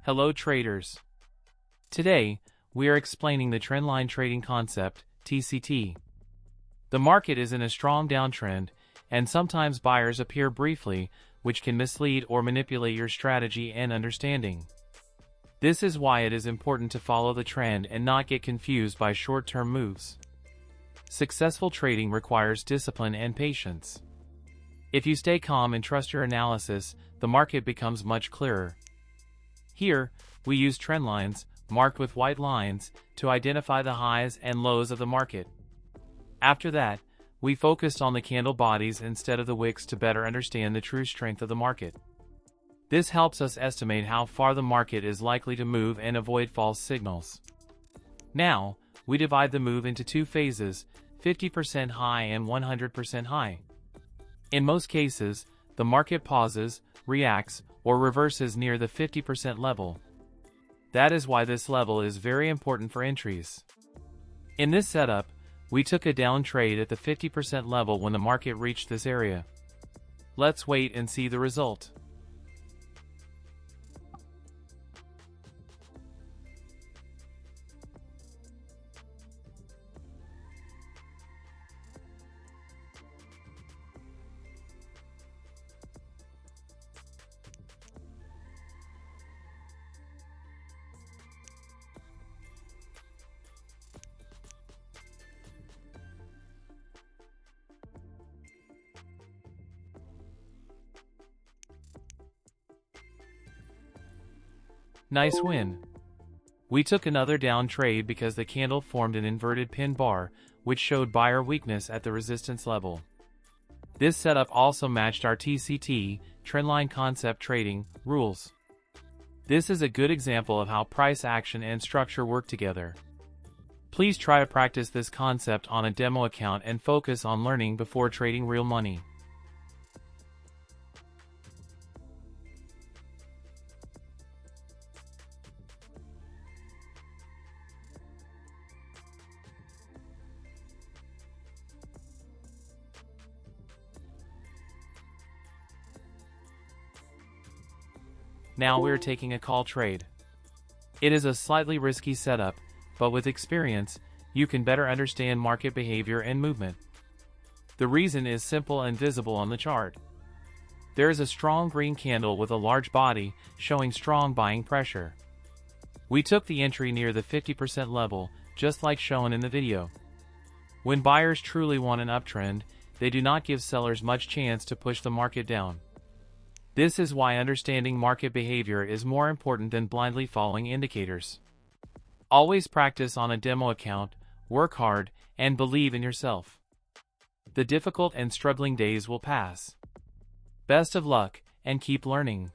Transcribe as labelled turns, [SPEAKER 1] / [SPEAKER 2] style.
[SPEAKER 1] Hello traders. Today, we are explaining the Trendline Trading Concept, TCT. The market is in a strong downtrend, and sometimes buyers appear briefly, which can mislead or manipulate your strategy and understanding. This is why it is important to follow the trend and not get confused by short-term moves. Successful trading requires discipline and patience. If you stay calm and trust your analysis, the market becomes much clearer. Here, we use trend lines, marked with white lines, to identify the highs and lows of the market. After that, we focused on the candle bodies instead of the wicks to better understand the true strength of the market. This helps us estimate how far the market is likely to move and avoid false signals. Now, we divide the move into two phases, 50% high and 100% high. In most cases, the market pauses, reacts, or reverses near the 50% level. That is why this level is very important for entries. In this setup, we took a down trade at the 50% level when the market reached this area. Let's wait and see the result. Nice win. We took another down trade because the candle formed an inverted pin bar, which showed buyer weakness at the resistance level. This setup also matched our TCT, Trendline Concept Trading, rules. This is a good example of how price action and structure work together. Please try to practice this concept on a demo account and focus on learning before trading real money. Now we're taking a call trade. It is a slightly risky setup, but with experience, you can better understand market behavior and movement. The reason is simple and visible on the chart. There is a strong green candle with a large body, showing strong buying pressure. We took the entry near the 50% level, just like shown in the video. When buyers truly want an uptrend, they do not give sellers much chance to push the market down. This is why understanding market behavior is more important than blindly following indicators. Always practice on a demo account, work hard, and believe in yourself. The difficult and struggling days will pass. Best of luck, and keep learning.